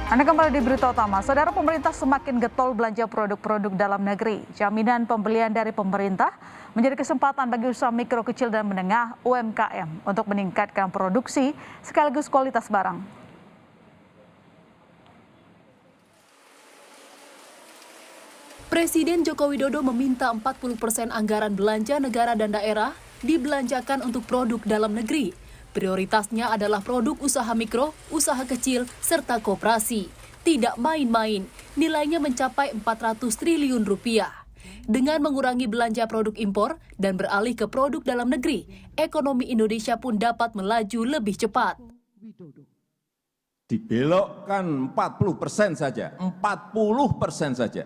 Anda kembali di berita utama. Saudara, pemerintah semakin getol belanja produk-produk dalam negeri. Jaminan pembelian dari pemerintah menjadi kesempatan bagi usaha mikro, kecil, dan menengah (UMKM) untuk meningkatkan produksi sekaligus kualitas barang. Presiden Joko Widodo meminta 40% anggaran belanja negara dan daerah dibelanjakan untuk produk dalam negeri. Prioritasnya adalah produk usaha mikro, usaha kecil, serta koperasi. Tidak main-main, nilainya mencapai 400 triliun rupiah. Dengan mengurangi belanja produk impor dan beralih ke produk dalam negeri, ekonomi Indonesia pun dapat melaju lebih cepat. Dibelokkan 40% saja, 40% saja,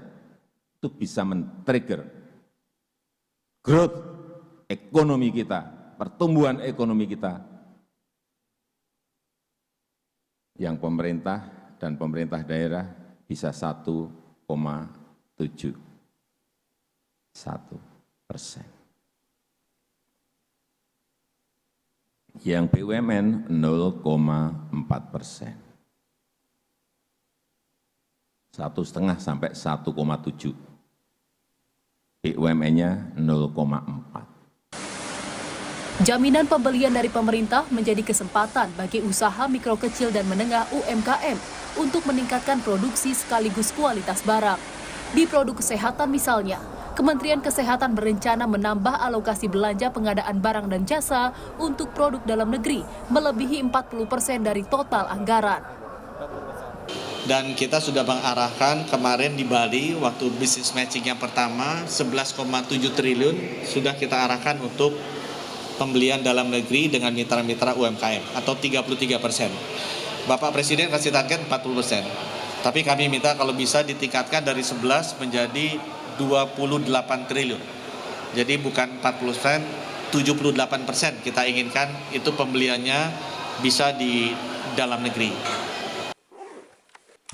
itu bisa men-trigger growth ekonomi kita, pertumbuhan ekonomi kita, yang pemerintah dan pemerintah daerah bisa 1,71%. Yang BUMN 0,4%. 1,5 sampai 1,7. BUMN-nya 0,4. Jaminan pembelian dari pemerintah menjadi kesempatan bagi usaha mikro, kecil, dan menengah (UMKM) untuk meningkatkan produksi sekaligus kualitas barang. Di produk kesehatan misalnya, Kementerian Kesehatan berencana menambah alokasi belanja pengadaan barang dan jasa untuk produk dalam negeri melebihi 40% dari total anggaran. Dan kita sudah mengarahkan kemarin di Bali waktu business matching yang pertama 11,7 triliun sudah kita arahkan untuk pembelian dalam negeri dengan mitra-mitra UMKM atau 33%. Bapak Presiden kasih target 40%. Tapi kami minta kalau bisa ditingkatkan dari 11 menjadi 28 triliun. Jadi bukan 40%, 78% kita inginkan itu pembeliannya bisa di dalam negeri.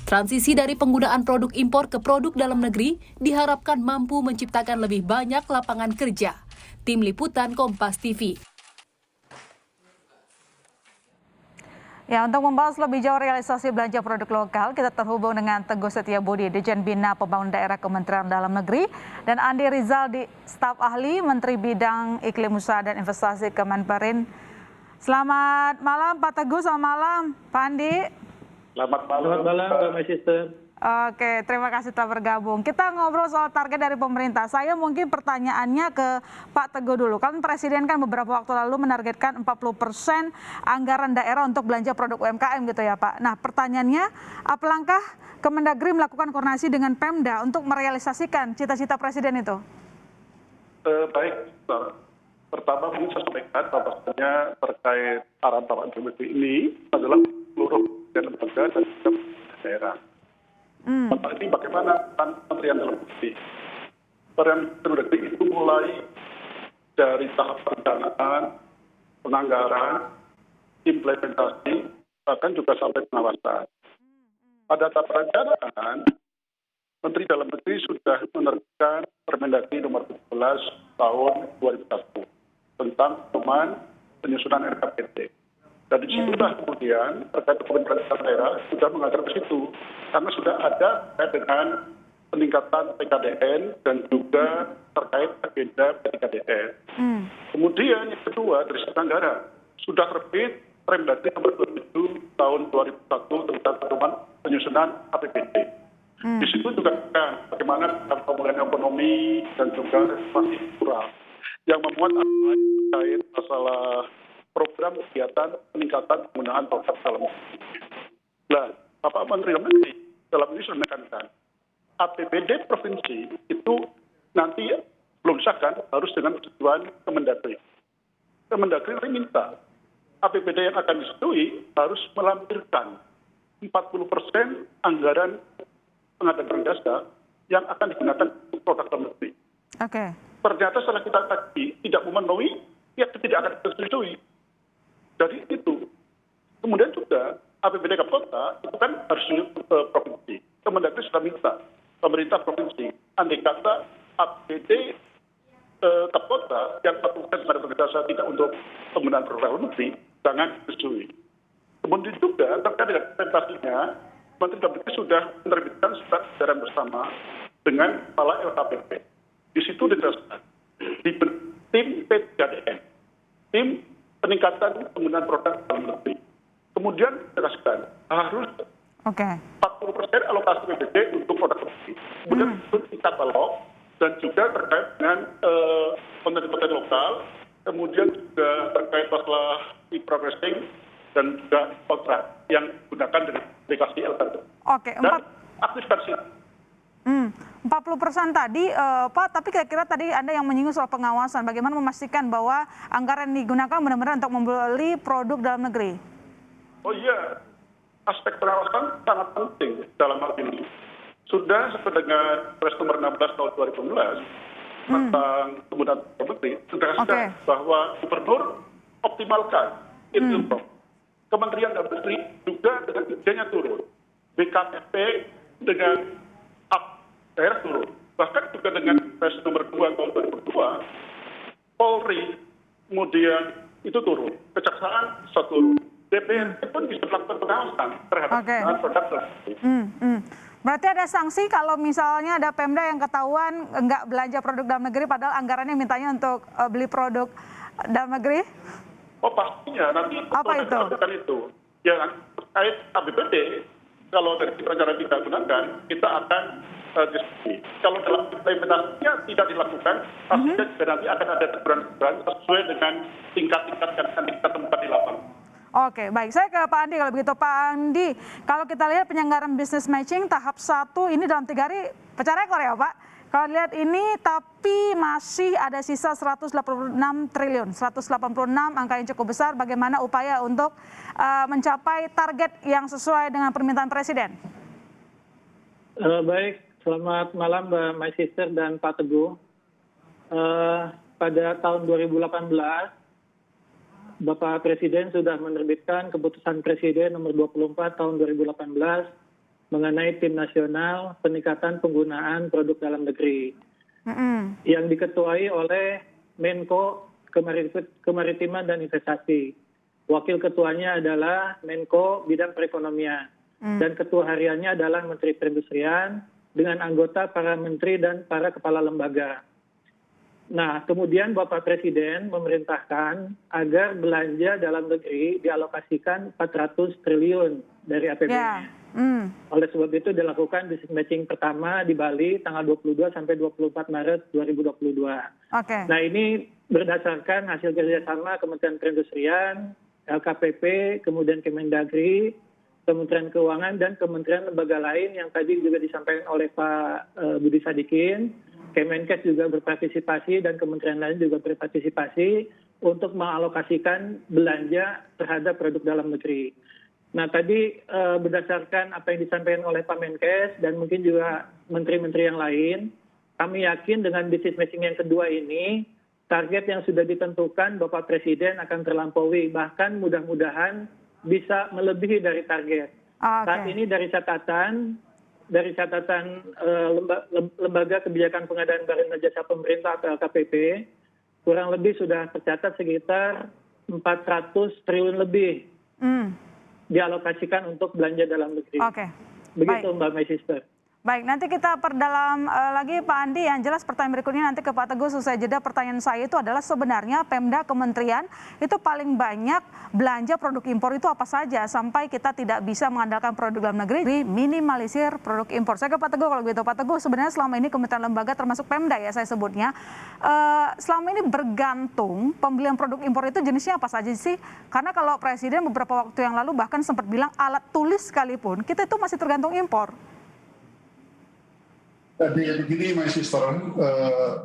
Transisi dari penggunaan produk impor ke produk dalam negeri diharapkan mampu menciptakan lebih banyak lapangan kerja. Tim Liputan Kompas TV. Ya, untuk membahas lebih jauh realisasi belanja produk lokal, kita terhubung dengan Teguh Setiabudi, Dirjen Bina Pembangunan Daerah Kementerian Dalam Negeri, dan Andi Rizal, Staf Ahli Menteri Bidang Iklim Usaha dan Investasi Kemenperin. Selamat malam Pak Teguh, selamat malam Pak Andi. Selamat malam Mbak Sister. Oke, terima kasih telah bergabung. Kita ngobrol soal target dari pemerintah. Saya mungkin pertanyaannya ke Pak Teguh dulu. Kan Presiden kan beberapa waktu lalu menargetkan 40% anggaran daerah untuk belanja produk UMKM gitu ya Pak. Nah pertanyaannya, apa langkah Kemendagri melakukan koordinasi dengan Pemda untuk merealisasikan cita-cita Presiden itu? Baik, pertama ingin saya sampaikan bahwasanya terkait arahan Bapak Menteri ini adalah seluruh lembaga dan juga daerah. Ini bagaimana Kementerian Dalam Negeri? Kementerian Dalam Negeri itu mulai dari tahap perencanaan, penganggaran, implementasi, bahkan juga sampai pengawasan. Pada tahap perencanaan, Menteri Dalam Negeri sudah menerbitkan Permendagri nomor 17 tahun 2001 tentang pedoman penyusunan RKPD. Dan disitulah kemudian terkait pemerintah daerah sudah mengajar ke situ. Karena sudah ada terkait dengan peningkatan PKDN dan juga terkait agenda PKDN. Kemudian yang kedua dari sisi anggaran sudah terbit Permendagri nomor 27 tahun 2001 tentang pedoman penyusunan APBD. Di situ juga kan bagaimana pemulihan ekonomi dan juga reformasi struktural yang memuat terkait masalah program kegiatan peningkatan penggunaan produk dalam negeri. Nah, Bapak Menteri dalam ini sudah menekankan APBD provinsi itu nanti belum disahkan harus dengan persetujuan Kemendagri. Kemendagri minta APBD yang akan disetujui harus melampirkan 40% anggaran pengadaan jasa yang akan digunakan untuk produk dalam negeri. Oke. Ternyata setelah kita kaji tidak memenuhi, ya tidak akan disetujui. Dari itu, kemudian juga APBD Kabupaten itu kan harus provinsi. Kemendagri sudah minta pemerintah provinsi, andai kata APBD Kabupaten yang 40% pada jasa tidak untuk penggunaan produk dalam negeri, jangan disetujui. Kemudian juga terkait dengan implementasinya, Menteri Dalam Negeri sudah menerbitkan surat edaran bersama dengan kepala LKPP. Di situ dijelaskan dibentuk tim P3DM, tim peningkatan penggunaan produk dalam negeri. Kemudian dijelaskan harus Oke. 40% alokasi PBB untuk produk negeri. Kemudian untuk katalog dan juga terkait dengan konten-konten lokal, kemudian juga terkait masalah e-processing dan juga kontrak yang digunakan dari aplikasi LKPP. Oke, Dan aktifkan sih. 40% tadi, Pak, tapi kira-kira tadi Anda yang menyinggung soal pengawasan, bagaimana memastikan bahwa anggaran yang digunakan benar-benar untuk membeli produk dalam negeri? Oh iya, aspek pengawasan sangat penting dalam hal ini. Sudah sesuai dengan Perpres nomor 16 tahun 2016 tentang penggunaan produk negeri, tegaskan bahwa gubernur optimalkan itu. Kementerian Dalam Negeri juga dengan idenya turun. BKPP dengan daerah turun. Bahkan juga dengan Perpres nomor 2 tahun 2002, Polri kemudian itu turun. Kejaksaan bisa turun. DPR pun bisa melakukan pengawasan terhadap produk tersebut. Berarti ada sanksi kalau misalnya ada Pemda yang ketahuan nggak belanja produk dalam negeri padahal anggarannya mintanya untuk beli produk dalam negeri? Oh pastinya, nanti apa itu? Ya terkait APBD, kalau dari rencana tidak gunakan, kita akan diskusi. Kalau dalam implementasinya tidak dilakukan, pastinya juga nanti akan ada teguran-teguran sesuai dengan tingkat-tingkat yang akan kita temukan di lapangan. Oke, baik. Saya ke Pak Andi kalau begitu. Pak Andi, kalau kita lihat penyelenggaraan business matching tahap 1 ini dalam 3 hari pecah rekor ya Pak? Kalau lihat ini tapi masih ada sisa 186 triliun, 186 angka yang cukup besar. Bagaimana upaya untuk mencapai target yang sesuai dengan permintaan Presiden? Baik, selamat malam Mbak My Sister dan Pak Teguh. Pada tahun 2018, Bapak Presiden sudah menerbitkan keputusan Presiden nomor 24 tahun 2018 mengenai tim nasional peningkatan penggunaan produk dalam negeri. Yang diketuai oleh Menko Kemaritiman dan Investasi. Wakil ketuanya adalah Menko Bidang Perekonomian. Dan ketua hariannya adalah Menteri Perindustrian dengan anggota para menteri dan para kepala lembaga. Nah, kemudian Bapak Presiden memerintahkan agar belanja dalam negeri dialokasikan 400 triliun dari APBN. Oleh sebab itu dilakukan business matching pertama di Bali tanggal 22 sampai 24 Maret 2022. Nah, ini berdasarkan hasil kerjasama Kementerian Perindustrian, LKPP, kemudian Kemendagri, Kementerian Keuangan, dan kementerian lembaga lain yang tadi juga disampaikan oleh Pak Budi Sadikin. Kemenkes juga berpartisipasi dan kementerian lain juga berpartisipasi untuk mengalokasikan belanja terhadap produk dalam negeri. Nah tadi berdasarkan apa yang disampaikan oleh Pak Menkes dan mungkin juga menteri-menteri yang lain, kami yakin dengan business matching yang kedua ini, target yang sudah ditentukan Bapak Presiden akan terlampaui, bahkan mudah-mudahan bisa melebihi dari target. Saat ini dari catatan Lembaga Kebijakan Pengadaan Barang dan Jasa Pemerintah atau LKPP, kurang lebih sudah tercatat sekitar 400 triliun lebih dialokasikan untuk belanja dalam negeri. Begitu Mbak My Sister. Baik, nanti kita perdalam lagi Pak Andi. Yang jelas pertanyaan berikutnya nanti ke Pak Teguh. Selesai jeda, pertanyaan saya itu adalah sebenarnya Pemda Kementerian itu paling banyak belanja produk impor itu apa saja sampai kita tidak bisa mengandalkan produk dalam negeri, minimalisir produk impor. Saya ke Pak Teguh kalau begitu. Pak Teguh, sebenarnya selama ini kementerian lembaga termasuk Pemda ya saya sebutnya, selama ini bergantung pembelian produk impor itu jenisnya apa saja sih? Karena kalau Presiden beberapa waktu yang lalu bahkan sempat bilang alat tulis sekalipun kita itu masih tergantung impor. Jadi begini, My Sister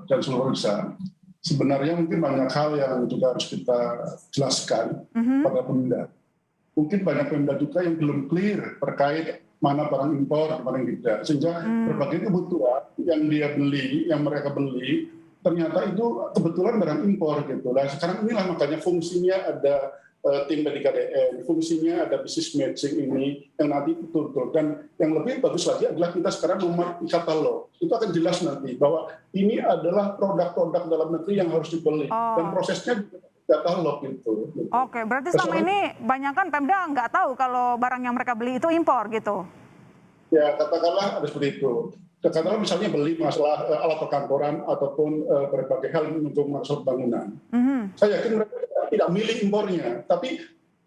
dan seluruh Indonesia, sebenarnya mungkin banyak hal yang juga harus kita jelaskan pada Pemda. Mungkin banyak Pemda juga yang belum clear terkait mana barang impor, mana yang tidak. Sehingga berbagai kebutuhan yang dia beli, yang mereka beli, ternyata itu kebetulan barang impor gitu. Nah sekarang inilah makanya fungsinya ada tim P3DM, fungsinya ada business matching ini yang nanti betul-betul, dan yang lebih bagus lagi adalah kita sekarang membuat katalog. Itu akan jelas nanti bahwa ini adalah produk-produk dalam negeri yang harus dibeli dan prosesnya juga katalog gitu. Oke, berarti selama ini banyak kan Pemda nggak tahu kalau barang yang mereka beli itu impor gitu. Ya, katakanlah ada seperti itu. Katakanlah misalnya beli masalah alat perkantoran ataupun berbagai hal untuk masalah bangunan. Saya yakin mereka tidak milih impornya, tapi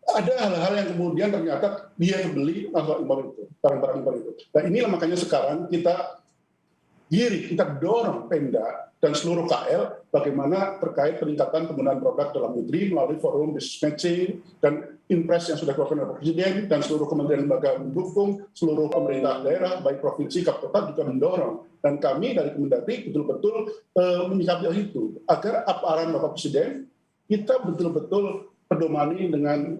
ada hal-hal yang kemudian ternyata dia beli masalah impor itu, barang-barang impor itu. Nah inilah makanya sekarang kita dorong Pemda dan seluruh KL bagaimana terkait peningkatan penggunaan produk dalam negeri melalui forum business matching dan impres yang sudah dilakukan oleh Presiden dan seluruh kementerian lembaga mendukung, seluruh pemerintah daerah baik provinsi, kabupaten juga mendorong, dan kami dari Kemendagri betul-betul menyikapi itu agar arahan Bapak Presiden kita betul-betul pedomani dengan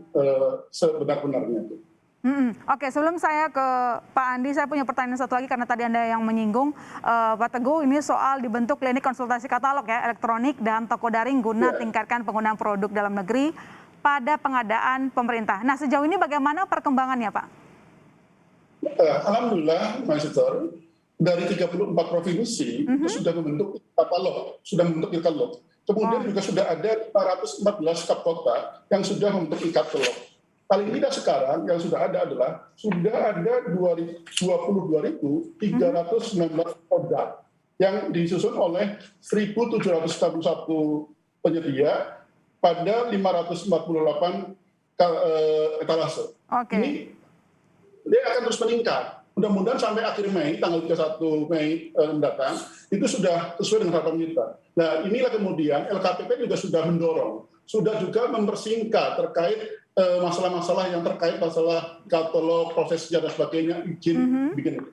sebenar-benarnya itu. Oke, sebelum saya ke Pak Andi, saya punya pertanyaan satu lagi karena tadi Anda yang menyinggung, Pak Teguh, ini soal dibentuk klinik konsultasi katalog ya, elektronik dan toko daring guna tingkatkan penggunaan produk dalam negeri pada pengadaan pemerintah. Nah, sejauh ini bagaimana perkembangannya, Pak? Alhamdulillah, Mas Sitor, dari 34 provinsi itu sudah membentuk katalog, Kemudian juga sudah ada 414 kota yang sudah membentuk katalog. Paling tidak sekarang yang sudah ada adalah sudah ada 22.319 produk yang disusun oleh 1.791 penyedia pada 548 etalase. Ini dia akan terus meningkat. Mudah-mudahan sampai akhir Mei, tanggal 31 Mei mendatang, itu sudah sesuai dengan harapan kita. Nah inilah kemudian LKPP juga sudah mendorong, sudah juga mempersingkat terkait masalah-masalah yang terkait masalah katalog, proses dan sebagainya, izin bikin.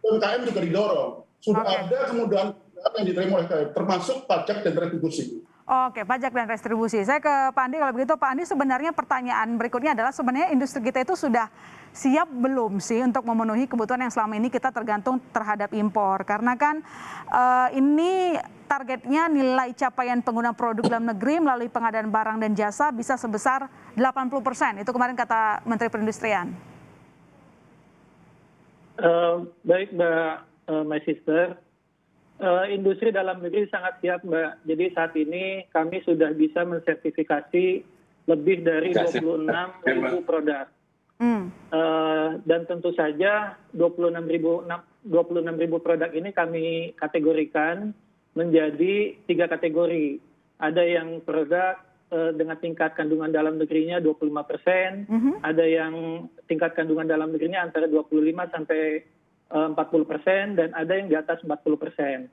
UMKM juga didorong. Sudah ada kemudahan yang diterima oleh KM, termasuk pajak dan retribusi. Oke, pajak dan retribusi. Saya ke Pak Andi kalau begitu. Pak Andi, sebenarnya pertanyaan berikutnya adalah sebenarnya industri kita itu sudah siap belum sih untuk memenuhi kebutuhan yang selama ini kita tergantung terhadap impor? Karena kan ini targetnya nilai capaian penggunaan produk dalam negeri melalui pengadaan barang dan jasa bisa sebesar 80%. Itu kemarin kata Menteri Perindustrian. Baik Mbak My Sister. Industri dalam negeri sangat siap, Mbak. Jadi saat ini kami sudah bisa mensertifikasi lebih dari 26.000 produk. Dan tentu saja 26.000 produk ini kami kategorikan menjadi 3 kategori. Ada yang produk dengan tingkat kandungan dalam negerinya 25%, ada yang tingkat kandungan dalam negerinya antara 25 sampai 40%, dan ada yang di atas 40%.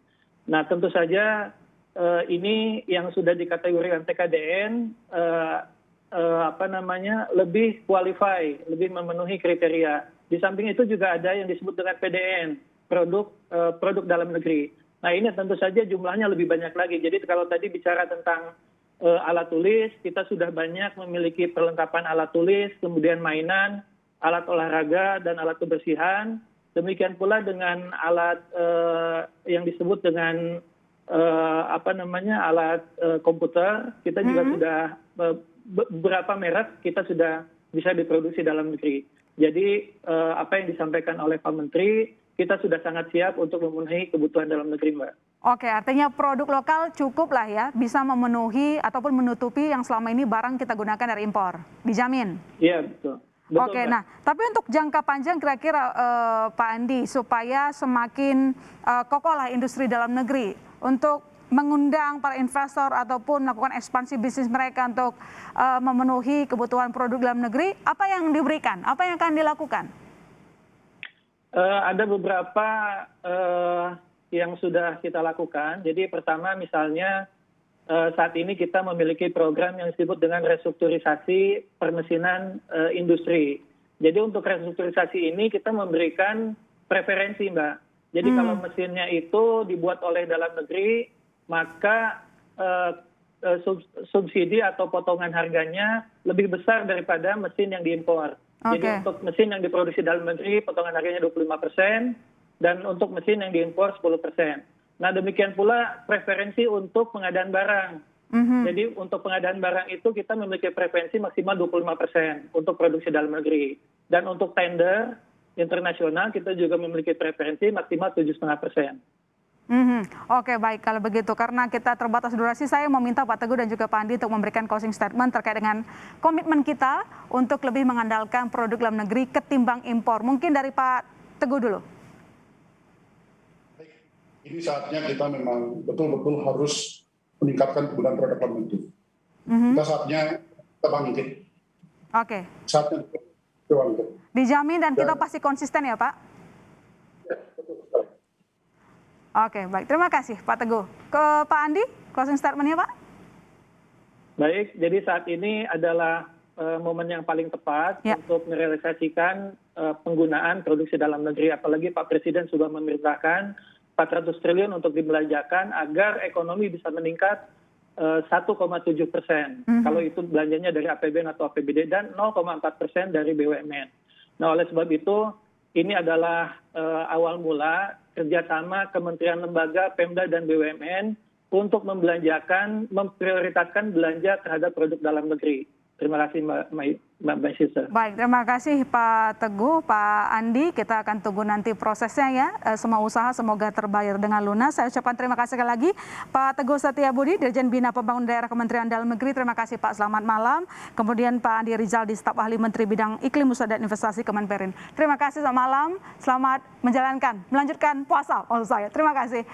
Nah tentu saja ini yang sudah dikategorikan TKDN lebih qualify, lebih memenuhi kriteria. Di samping itu juga ada yang disebut dengan PDN, produk dalam negeri. Nah ini tentu saja jumlahnya lebih banyak lagi. Jadi kalau tadi bicara tentang alat tulis, kita sudah banyak memiliki perlengkapan alat tulis, kemudian mainan, alat olahraga, dan alat kebersihan. Demikian pula dengan alat yang disebut dengan alat komputer, kita juga sudah beberapa merek kita sudah bisa diproduksi dalam negeri. Jadi apa yang disampaikan oleh Pak Menteri, kita sudah sangat siap untuk memenuhi kebutuhan dalam negeri, Mbak. Oke, artinya produk lokal cukup lah ya, bisa memenuhi ataupun menutupi yang selama ini barang kita gunakan dari impor. Dijamin? Iya, betul. Oke, nah tapi untuk jangka panjang kira-kira Pak Andi, supaya semakin kokoh lah industri dalam negeri untuk mengundang para investor ataupun melakukan ekspansi bisnis mereka untuk memenuhi kebutuhan produk dalam negeri, apa yang diberikan, apa yang akan dilakukan? Ada beberapa yang sudah kita lakukan. Jadi pertama misalnya saat ini kita memiliki program yang disebut dengan restrukturisasi permesinan industri. Jadi untuk restrukturisasi ini kita memberikan preferensi, Mbak. Jadi kalau mesinnya itu dibuat oleh dalam negeri, maka subsidi atau potongan harganya lebih besar daripada mesin yang diimpor. Jadi untuk mesin yang diproduksi dalam negeri, potongan harganya 25%, dan untuk mesin yang diimpor 10%. Nah demikian pula preferensi untuk pengadaan barang. Jadi untuk pengadaan barang itu kita memiliki preferensi maksimal 25% untuk produksi dalam negeri. Dan untuk tender internasional kita juga memiliki preferensi maksimal 7,5%. Oke, baik kalau begitu. Karena kita terbatas durasi, saya meminta Pak Teguh dan juga Pak Andi untuk memberikan closing statement terkait dengan komitmen kita untuk lebih mengandalkan produk dalam negeri ketimbang impor. Mungkin dari Pak Teguh dulu. Ini saatnya kita memang betul-betul harus meningkatkan penggunaan produk dalam negeri. Kita saatnya kita bangkit. Oke. Saatnya kita bangkit. Dijamin dan kita pasti konsisten ya Pak? Oke, baik. Terima kasih Pak Teguh. Ke Pak Andi, closing statement-nya Pak? Baik, jadi saat ini adalah momen yang paling tepat untuk merealisasikan penggunaan produksi dalam negeri. Apalagi Pak Presiden sudah memerintahkan 400 triliun untuk dibelanjakan agar ekonomi bisa meningkat 1,7%. Kalau itu belanjanya dari APBN atau APBD dan 0,4% dari BUMN. Nah, oleh sebab itu ini adalah awal mula kerjasama Kementerian Lembaga, Pemda dan BUMN untuk memprioritaskan belanja terhadap produk dalam negeri. Terima kasih Mbak Sisa. Baik, terima kasih Pak Teguh, Pak Andi. Kita akan tunggu nanti prosesnya ya. Semua usaha semoga terbayar dengan lunas. Saya ucapkan terima kasih sekali lagi Pak Teguh Setiabudi, Dirjen Bina Pembangunan Daerah Kementerian Dalam Negeri. Terima kasih Pak, selamat malam. Kemudian Pak Andi Rizaldi, Staf Ahli Menteri Bidang Iklim, Usaha dan Investasi Kemenperin. Terima kasih, selamat malam. Selamat melanjutkan puasa maksud saya. Terima kasih.